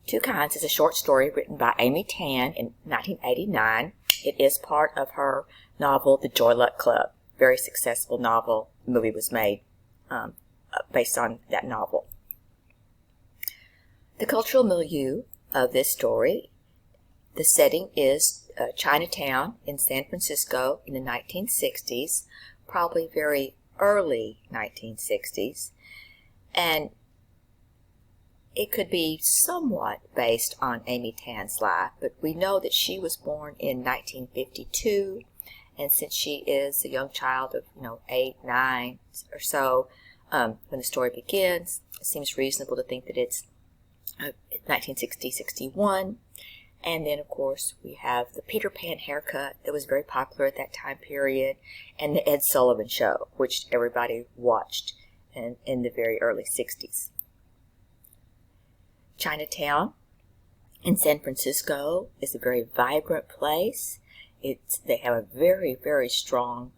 Two Kinds is a short story written by Amy Tan in 1989. It is part of her novel, The Joy Luck Club. Very successful novel. The movie was made based on that novel. The cultural milieu of this story, the setting is Chinatown in San Francisco in the 1960s, probably very early 1960s, and it could be somewhat based on Amy Tan's life, but we know that she was born in 1952, and since she is a young child of 8, 9 or so, when the story begins, it seems reasonable to think that it's 1960-61. And then, of course, we have the Peter Pan haircut that was very popular at that time period, and the Ed Sullivan Show, which everybody watched in the very early 60s. Chinatown in San Francisco is a very vibrant place. They have a very, very strong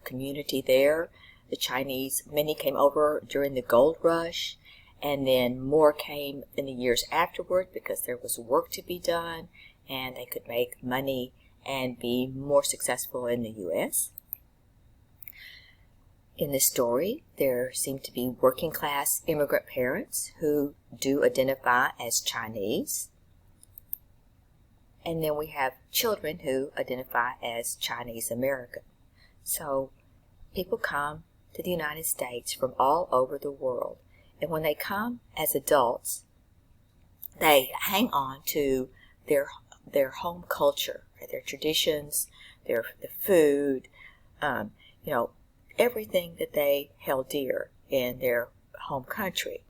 community there. The Chinese, many came over during the gold rush, and then more came in the years afterward because there was work to be done and they could make money and be more successful in the U.S. In this story, there seem to be working class immigrant parents who do identify as Chinese. And then we have children who identify as Chinese American. So people come to the United States from all over the world. And when they come as adults, they hang on to their home culture, their traditions, the food, everything that they held dear in their home country.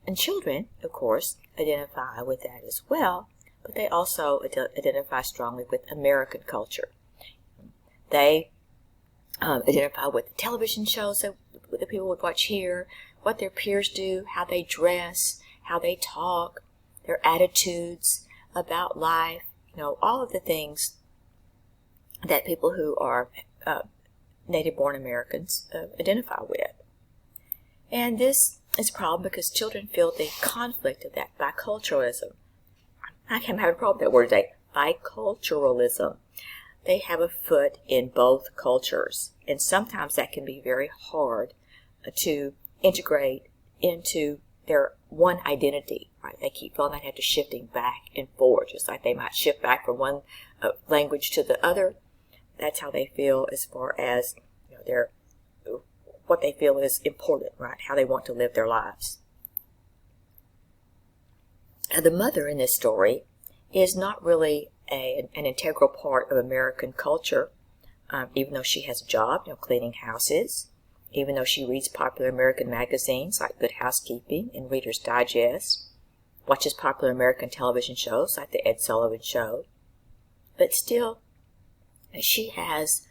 And children, of course, identify with that as well, but they also identify strongly with American culture. They identify with the television shows that the people would watch here, what their peers do, how they dress, how they talk, their attitudes about life, all of the things that people who are native-born Americans identify with. And this is a problem because children feel the conflict of that biculturalism. I can't have a problem with that word today. Biculturalism. They have a foot in both cultures, and sometimes that can be very hard to integrate into their one identity, right? They keep feeling they have to shifting back and forth, just like they might shift back from one language to the other. That's how they feel as far as what they feel is important, right? How they want to live their lives. Now, the mother in this story is not really an integral part of American culture, even though she has a job, cleaning houses, even though she reads popular American magazines like Good Housekeeping and Reader's Digest, watches popular American television shows like the Ed Sullivan Show, but still, she has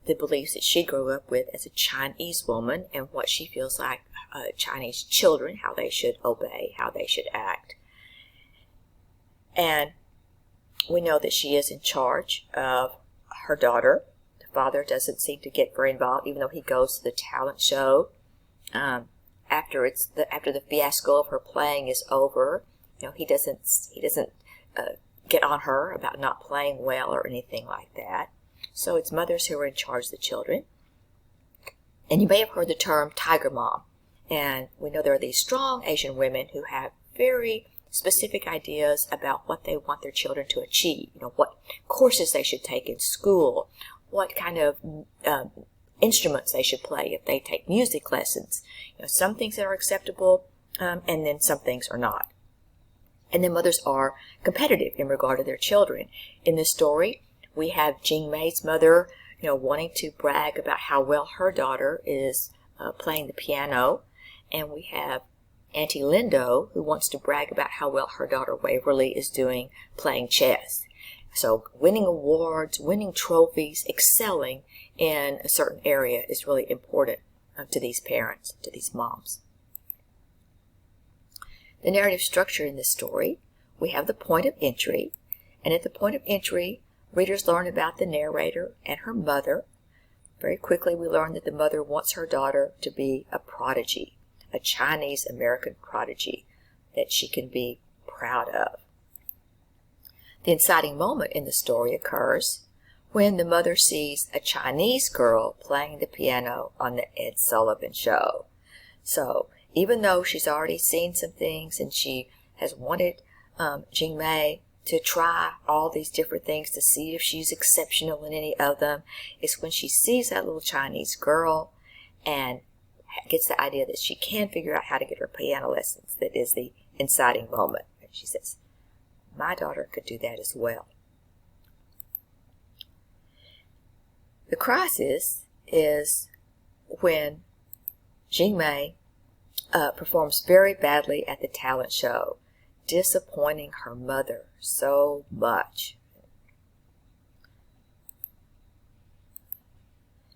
the beliefs that she grew up with as a Chinese woman and what she feels like Chinese children, how they should obey, how they should act. And we know that she is in charge of her daughter. The father doesn't seem to get very involved, even though he goes to the talent show. After the fiasco of her playing is over, he doesn't get on her about not playing well or anything like that. So it's mothers who are in charge of the children. And you may have heard the term Tiger Mom. And we know there are these strong Asian women who have very specific ideas about what they want their children to achieve. What courses they should take in school, what kind of instruments they should play if they take music lessons. Some things that are acceptable, and then some things are not. And then mothers are competitive in regard to their children. In this story, we have Jing Mei's mother, wanting to brag about how well her daughter is playing the piano, and we have Auntie Lindo, who wants to brag about how well her daughter Waverly is doing playing chess. So winning awards, winning trophies, excelling in a certain area is really important to these parents, to these moms. The narrative structure in this story, we have the point of entry, and at the point of entry, readers learn about the narrator and her mother. Very quickly, we learn that the mother wants her daughter to be a prodigy, a Chinese American prodigy, that she can be proud of. The inciting moment in the story occurs when the mother sees a Chinese girl playing the piano on the Ed Sullivan Show. So even though she's already seen some things and she has wanted Jing Mei to try all these different things to see if she's exceptional in any of them, it's when she sees that little Chinese girl and gets the idea that she can figure out how to get her piano lessons that is the inciting moment. And she says, my daughter could do that as well. The crisis is when Jing Mei performs very badly at the talent show, disappointing her mother so much.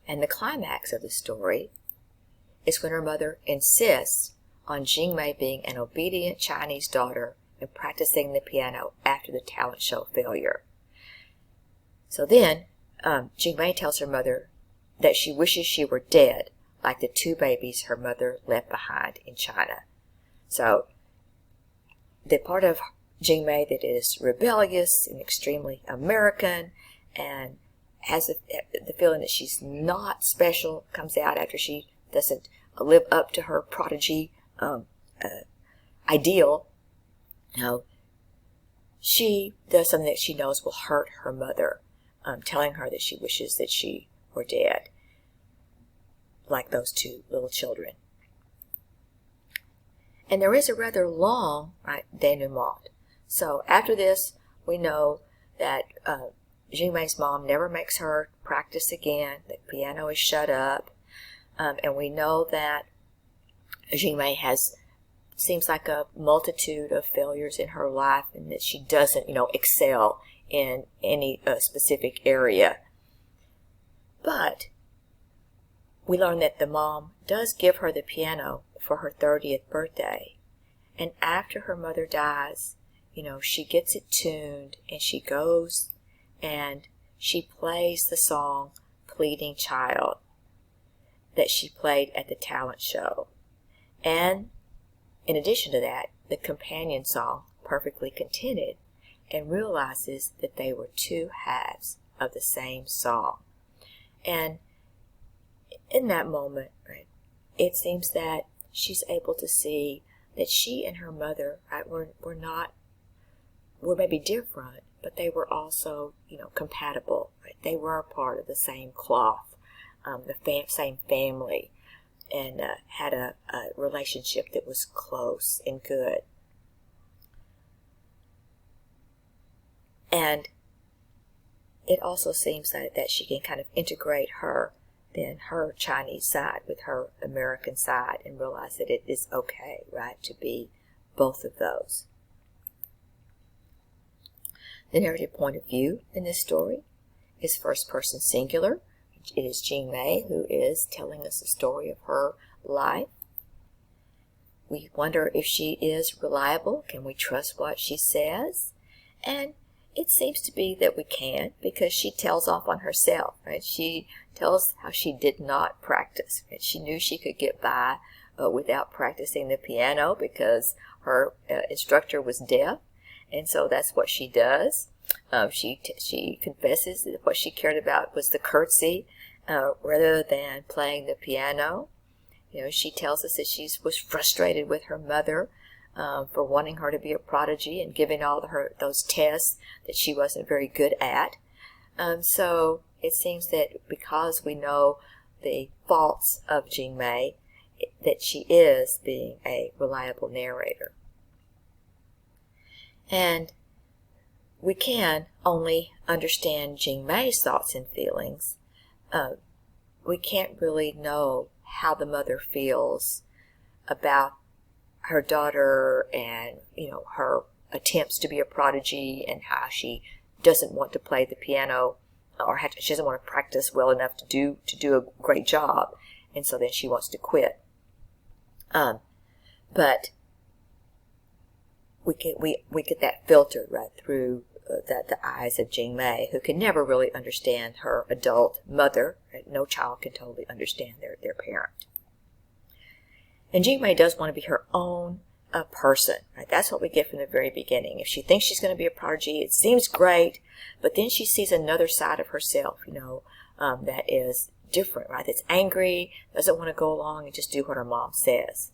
And the climax of the story is when her mother insists on Jing Mei being an obedient Chinese daughter and practicing the piano after the talent show failure. So then, Jing Mei tells her mother that she wishes she were dead, like the two babies her mother left behind in China. So, the part of Jing Mei that is rebellious and extremely American and has the feeling that she's not special comes out after she doesn't live up to her prodigy ideal. Now, she does something that she knows will hurt her mother, telling her that she wishes that she were dead, like those two little children. And there is a rather long denouement. So after this, we know that Jing Mei's mom never makes her practice again. The piano is shut up. And we know that Jing Mei seems like a multitude of failures in her life and that she doesn't, excel in any specific area. But we learn that the mom does give her the piano for her 30th birthday. And after her mother dies, she gets it tuned and she goes and she plays the song Pleading Child that she played at the talent show. And in addition to that, the companion song, Perfectly Contented, and realizes that they were two halves of the same song. And in that moment, it seems that she's able to see that she and her mother were maybe different, but they were also, compatible. They were a part of the same cloth, the same family, and had a relationship that was close and good. And it also seems that she can kind of integrate her Chinese side with her American side and realize that it is okay, to be both of those. The narrative point of view in this story is first person singular. It is Jing Mei who is telling us the story of her life. We wonder if she is reliable. Can we trust what she says? And it seems to be that we can, because she tells off on herself. She tells how she did not practice. She knew she could get by without practicing the piano because her instructor was deaf. And so that's what she does. She confesses that what she cared about was the curtsy rather than playing the piano. She tells us that she was frustrated with her mother for wanting her to be a prodigy and giving all those tests that she wasn't very good at. So it seems that because we know the faults of Jing Mei, that she is being a reliable narrator. And we can only understand Jing Mei's thoughts and feelings. We can't really know how the mother feels about her daughter and, her attempts to be a prodigy and how she doesn't want to play the piano or she doesn't want to practice well enough to do a great job. And so then she wants to quit. But we get that filtered right through the eyes of Jing Mei, who can never really understand her adult mother. No child can totally understand their parent. And Jing Mei does want to be her own a person, right? That's what we get from the very beginning. If she thinks she's going to be a prodigy, it seems great, but then she sees another side of herself, that is different, right? That's angry, doesn't want to go along and just do what her mom says.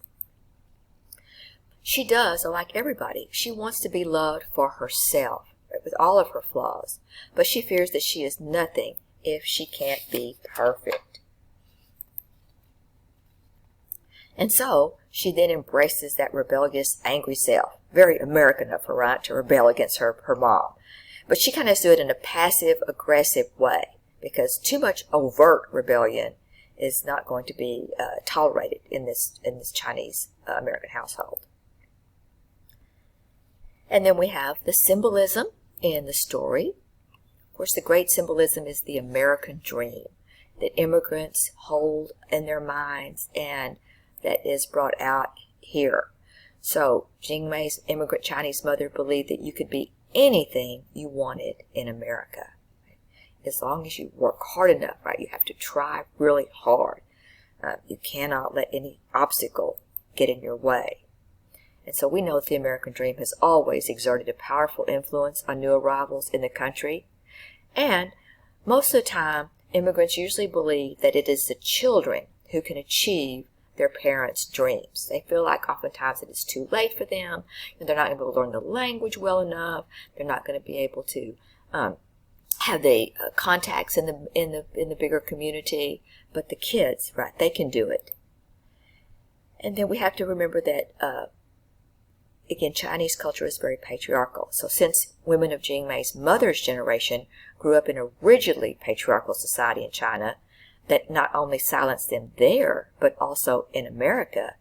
She does, like everybody, she wants to be loved for herself, right, with all of her flaws, but she fears that she is nothing if she can't be perfect. And so she then embraces that rebellious, angry self. Very American of her, right, to rebel against her mom. But she kind of does it in a passive, aggressive way, because too much overt rebellion is not going to be tolerated in this Chinese American household. And then we have the symbolism in the story. Of course, the great symbolism is the American dream that immigrants hold in their minds and that is brought out here. So Jing Mei's immigrant Chinese mother believed that you could be anything you wanted in America. As long as you work hard enough, right? You have to try really hard. You cannot let any obstacle get in your way. And so we know that the American dream has always exerted a powerful influence on new arrivals in the country. And most of the time, immigrants usually believe that it is the children who can achieve their parents' dreams. They feel like oftentimes it is too late for them, and they're not going to be able to learn the language well enough. They're not going to be able to have the contacts in the bigger community. But the kids, right, they can do it. And then we have to remember that again, Chinese culture is very patriarchal. So since women of Jing Mei's mother's generation grew up in a rigidly patriarchal society in China that not only silenced them there, but also in America,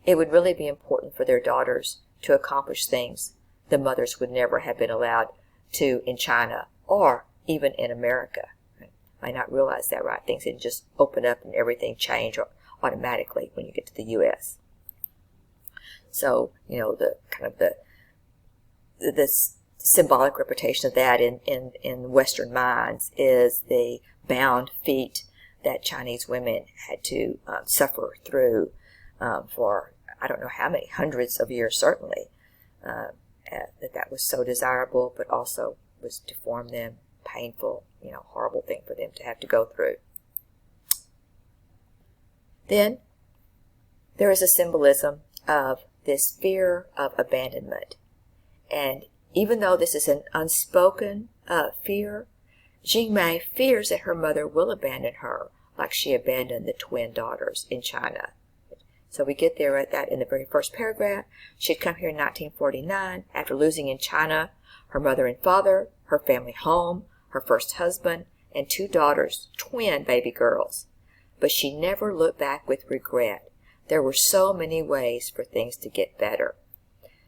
it would really be important for their daughters to accomplish things the mothers would never have been allowed to in China or even in America. Right? Might not realize that, right? Things didn't just open up and everything change automatically when you get to the U.S. So, the kind of the symbolic reputation of that in Western minds is the bound feet that Chinese women had to suffer through for I don't know how many, hundreds of years certainly, that was so desirable, but also was to form them, painful, horrible thing for them to have to go through. Then there is a symbolism of this fear of abandonment. And even though this is an unspoken fear, Jing Mei fears that her mother will abandon her like she abandoned the twin daughters in China. So we get there at that in the very first paragraph. She had come here in 1949 after losing in China her mother and father, her family home, her first husband, and 2 daughters, twin baby girls. But she never looked back with regret. There were so many ways for things to get better.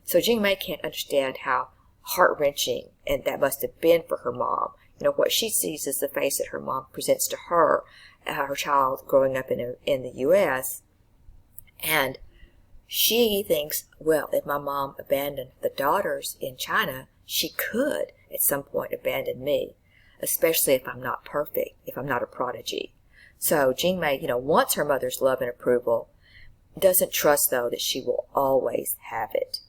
So Jing Mei can't understand how heart-wrenching and that must have been for her mom. What she sees is the face that her mom presents to her, her child growing up in the U.S., and she thinks, well, if my mom abandoned the daughters in China, she could at some point abandon me, especially if I'm not perfect, if I'm not a prodigy. So Jing Mei, wants her mother's love and approval, doesn't trust, though, that she will always have it.